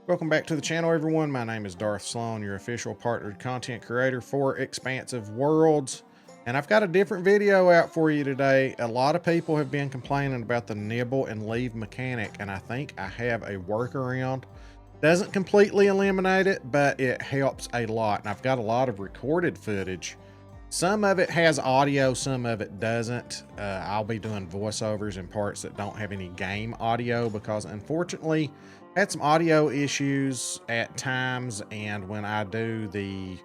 Welcome back to the channel, everyone. My name is Darth Slone, your official partnered content creator for Expansive Worlds. And I've got a different video out for you today. A lot of people have been complaining about the nibble and leave mechanic, and I think I have a workaround. Doesn't completely eliminate it, but it helps a lot. And I've got a lot of recorded footage. Some of it has audio, some of it doesn't. I'll be doing voiceovers in parts that don't have any game audio because unfortunately I had some audio issues at times, and when I do the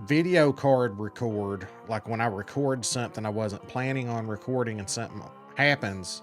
video card record, like when I record something I wasn't planning on recording and something happens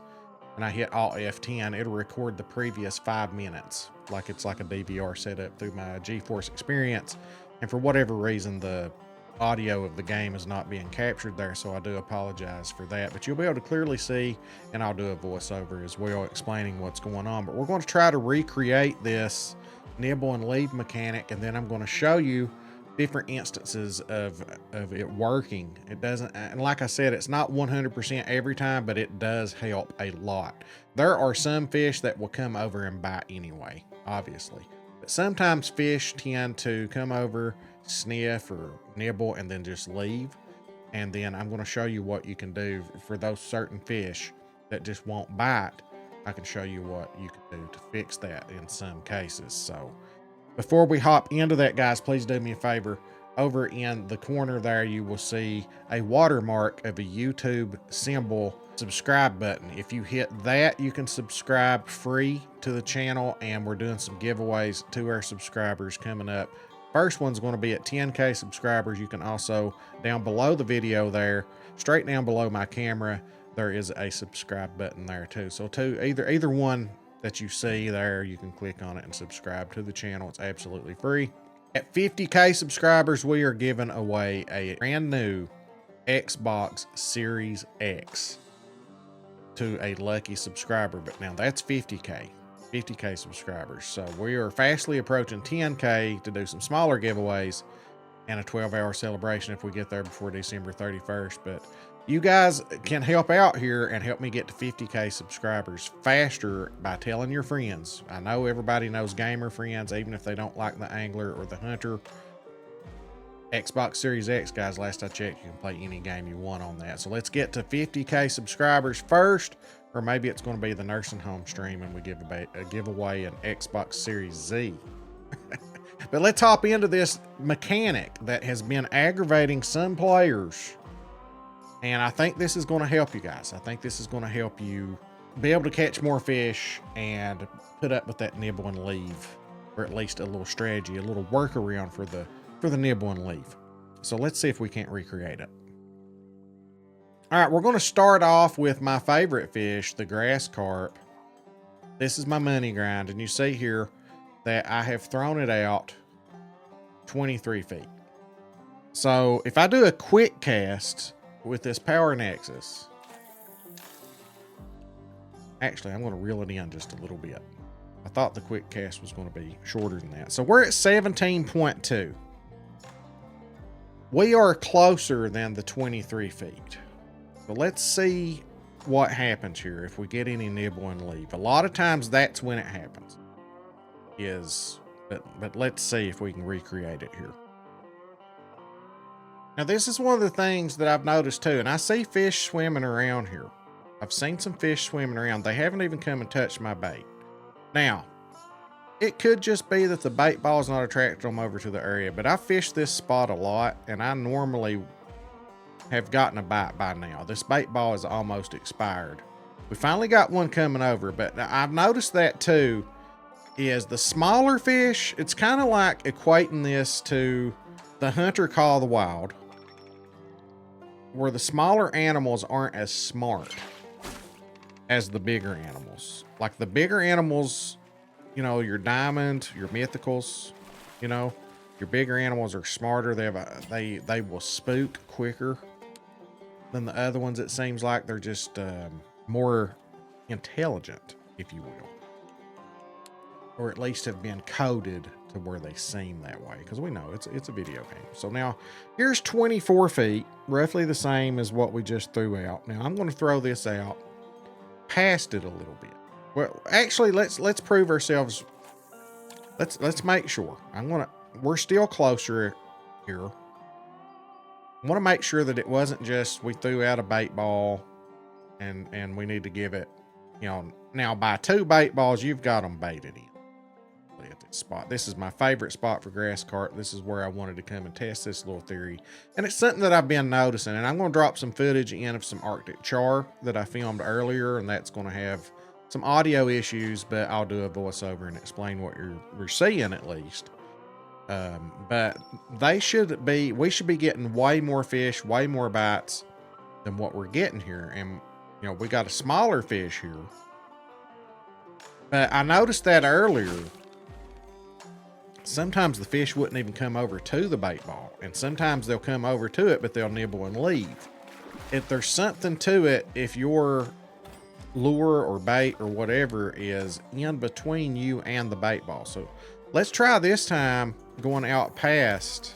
and I hit Alt F10, it'll record the previous 5 minutes like it's like a DVR setup through my GeForce Experience, and for whatever reason the audio of the game is not being captured there, so I do apologize for that. But you'll be able to clearly see, and I'll do a voiceover as well explaining what's going on. But we're going to try to recreate this nibble and leave mechanic, and then I'm going to show you different instances of it working. It doesn't, and like I said, it's not 100% every time, but it does help a lot. There are some fish that will come over and bite anyway, obviously, but sometimes fish tend to come over, sniff or nibble, and then just leave. And then I'm going to show you what you can do for those certain fish that just won't bite. I can show you what you can do to fix that in some cases. So before we hop into that, guys, please do me a favor. Over in the corner there, you will see a watermark of a YouTube symbol subscribe button. If you hit that, you can subscribe free to the channel, and we're doing some giveaways to our subscribers coming up. First one's going to be at 10K subscribers. You can also, down below the video there, straight down below my camera, there is a subscribe button there too. So either one that you see there, you can click on it and subscribe to the channel. It's absolutely free. At 50K subscribers, we are giving away a brand new Xbox Series X to a lucky subscriber. But now that's 50K subscribers. So we are fastly approaching 10K to do some smaller giveaways and a 12-hour celebration if we get there before December 31st. But you guys can help out here and help me get to 50K subscribers faster by telling your friends. I know everybody knows gamer friends, even if they don't like the angler or the hunter. Xbox Series X, guys, last I checked, you can play any game you want on that. So let's get to 50K subscribers first, or maybe it's going to be the nursing home stream and we give away an Xbox Series Z. But let's hop into this mechanic that has been aggravating some players. And I think this is going to help you guys. I think this is going to help you be able to catch more fish and put up with that nibble and leave, or at least a little strategy, a little workaround for the nibble and leave. So let's see if we can't recreate it. All right, we're going to start off with my favorite fish, the grass carp. This is my money grind, and you see here that I have thrown it out 23 feet. So if I do a quick cast with this power nexus, actually I'm going to reel it in just a little bit. I thought the quick cast was going to be shorter than that. So we're at 17.2. We are closer than the 23 feet. So let's see what happens here if we get any nibble and leave. A lot of times that's when it happens. But let's see if we can recreate it here. Now this is one of the things that I've noticed too, and I see fish swimming around here. I've seen some fish swimming around. They haven't even come and touched my bait. Now, it could just be that the bait ball is not attracting them over to the area, but I fish this spot a lot, and I normally have gotten a bite by now. This bait ball is almost expired. We finally got one coming over, but I've noticed that too, is the smaller fish, it's kind of like equating this to the hunter call of the wild, where the smaller animals aren't as smart as the bigger animals. Like the bigger animals, you know, your diamond, your mythicals, you know, your bigger animals are smarter. They will spook quicker than the other ones. It seems like they're just more intelligent, if you will, or at least have been coded to where they seem that way, because we know it's a video game. So now here's 24 feet, roughly the same as what we just threw out. Now I'm going to throw this out past it a little bit. Well, actually, let's prove ourselves let's make sure. We're still closer here. I want to make sure that it wasn't just we threw out a bait ball and we need to give it, now by 2 bait balls, you've got them baited in. At this spot. This is my favorite spot for grass carp. This is where I wanted to come and test this little theory. And it's something that I've been noticing. And I'm going to drop some footage in of some Arctic char that I filmed earlier. And that's going to have some audio issues, but I'll do a voiceover and explain what you're seeing at least. But we should be getting way more fish, way more bites than what we're getting here. And, we got a smaller fish here. But I noticed that earlier. Sometimes the fish wouldn't even come over to the bait ball, and sometimes they'll come over to it, but they'll nibble and leave. If there's something to it, if your lure or bait or whatever is in between you and the bait ball. So let's try this time going out past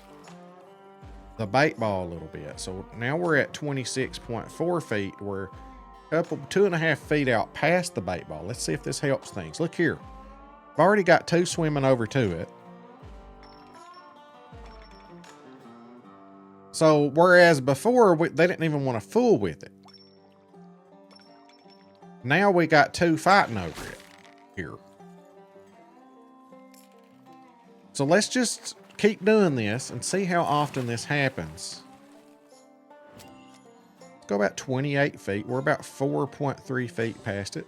the bait ball a little bit. So now we're at 26.4 feet. We're a couple, 2.5 feet out past the bait ball. Let's see if this helps things. Look here. I've already got 2 swimming over to it. So, whereas before, they didn't even want to fool with it. Now we got 2 fighting over it here. So let's just keep doing this and see how often this happens. Let's go about 28 feet. We're about 4.3 feet past it.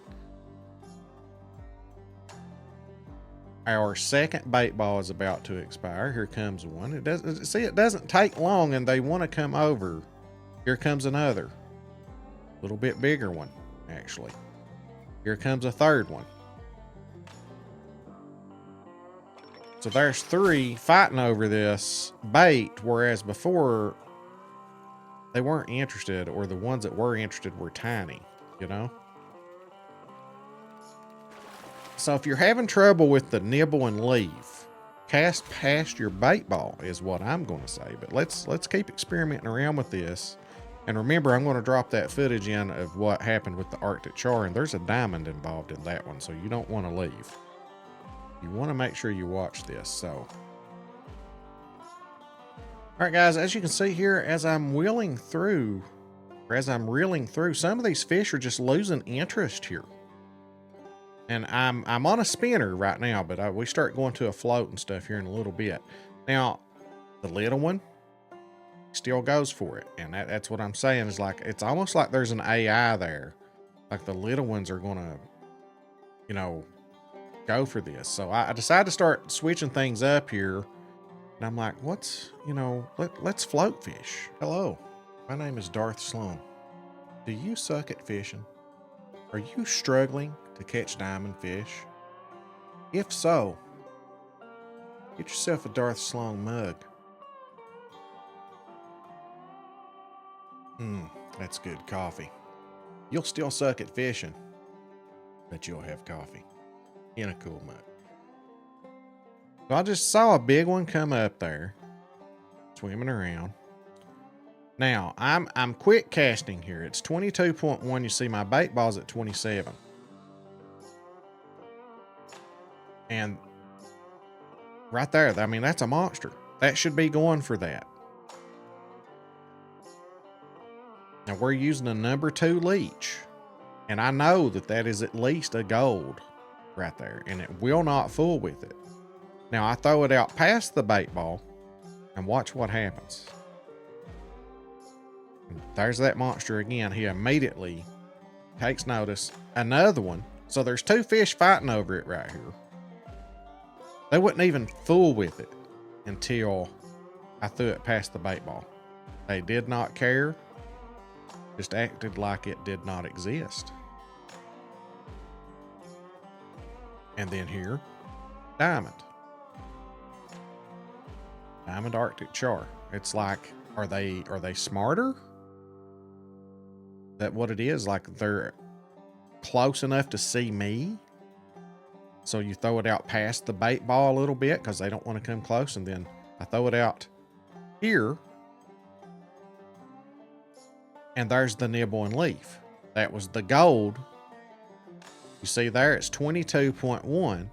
Our second bait ball is about to expire. Here comes one. It doesn't take long, and they want to come over. Here comes another. A little bit bigger one, actually. Here comes a third one. So there's 3 fighting over this bait, whereas before they weren't interested, or the ones that were interested were tiny, So if you're having trouble with the nibble and leave, cast past your bait ball is what I'm going to say. But let's keep experimenting around with this. And remember, I'm going to drop that footage in of what happened with the Arctic char, and there's a diamond involved in that one, so you don't want to leave. You want to make sure you watch this. So, all right, guys, as you can see here, as I'm reeling through, some of these fish are just losing interest here. And I'm on a spinner right now, but we start going to a float and stuff here in a little bit. Now, the little one still goes for it. And that's what I'm saying is, like, it's almost like there's an AI there. Like the little ones are going to, go for this. So I decided to start switching things up here. And I'm like, let's float fish. Hello, my name is Darth Slone. Do you suck at fishing? Are you struggling to catch diamond fish? If so, get yourself a Darth Slone mug. That's good coffee. You'll still suck at fishing, but you'll have coffee in a cool mug. So I just saw a big one come up there, swimming around. Now, I'm quick casting here. It's 22.1. You see my bait ball's at 27. And right there, I mean, that's a monster. That should be going for that. Now, we're using a number 2 leech. And I know that is at least a gold right there. And it will not fool with it. Now, I throw it out past the bait ball. And watch what happens. There's that monster again. He immediately takes notice. Another one. So there's 2 fish fighting over it right here. They wouldn't even fool with it until I threw it past the bait ball. They did not care. Just acted like it did not exist. And then here, diamond. Diamond Arctic char. It's like, are they smarter? That what it is? Like they're close enough to see me? So you throw it out past the bait ball a little bit because they don't want to come close, and then I throw it out here. And there's the nibble and leaf. That was the gold. You see there, it's 22.1.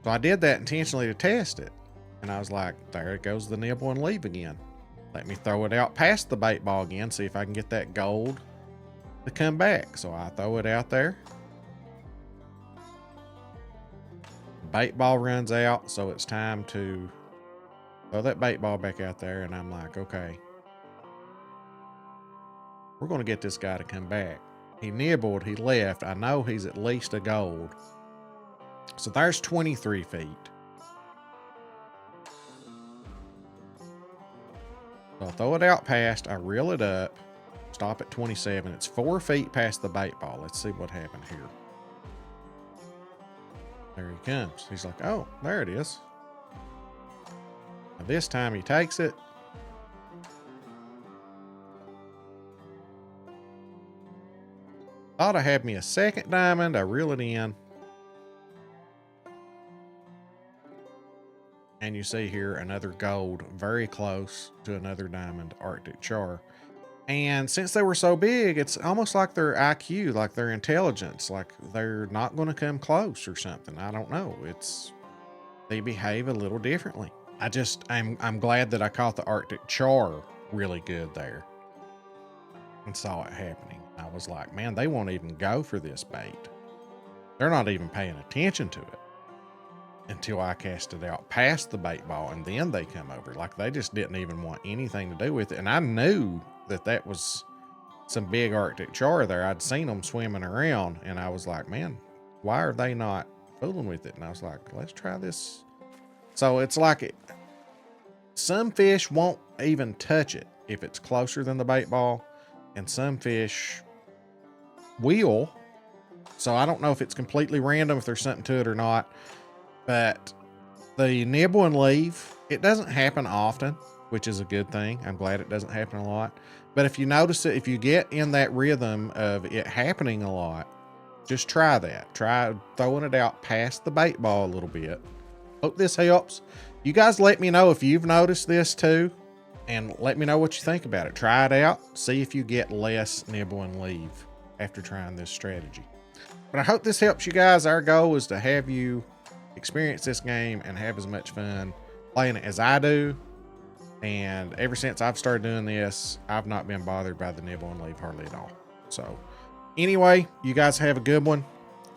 So I did that intentionally to test it. And I was like, there it goes, the nibble and leave again. Let me throw it out past the bait ball again, see if I can get that gold to come back. So I throw it out there. Bait ball runs out, so it's time to throw that bait ball back out there. And I'm like, okay, we're going to get this guy to come back. He nibbled, he left. I know he's at least a gold. So there's 23 feet. So I throw it out past, I reel it up, stop at 27. It's 4 feet past the bait ball. Let's see what happened here. There he comes. He's like, oh, there it is. Now this time he takes it. Thought I had me a second diamond. I reel it in. And you see here another gold, very close to another diamond Arctic char. And since they were so big, it's almost like their IQ, like their intelligence, like they're not going to come close or something. I don't know. They behave a little differently. I'm glad that I caught the Arctic char really good there and saw it happening. I was like, man, they won't even go for this bait. They're not even paying attention to it until I cast it out past the bait ball, and then they come over. Like they just didn't even want anything to do with it. And I knew that was some big Arctic char there. I'd seen them swimming around, and I was like, man, why are they not fooling with it? And I was like, let's try this. So it's like some fish won't even touch it if it's closer than the bait ball, and some fish will. So I don't know if it's completely random, if there's something to it or not. But the nibble and leave, it doesn't happen often, which is a good thing. I'm glad it doesn't happen a lot. But if you notice it, if you get in that rhythm of it happening a lot, just try that. Try throwing it out past the bait ball a little bit. Hope this helps. You guys let me know if you've noticed this too, and let me know what you think about it. Try it out. See if you get less nibble and leave after trying this strategy. But I hope this helps you guys. Our goal is to have you experience this game and have as much fun playing it as I do. And ever since I've started doing this, I've not been bothered by the nibble and leave hardly at all. So anyway, you guys have a good one,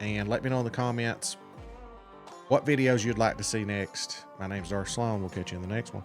and let me know in the comments what videos you'd like to see next. My name's Darth Slone. We'll catch you in the next one.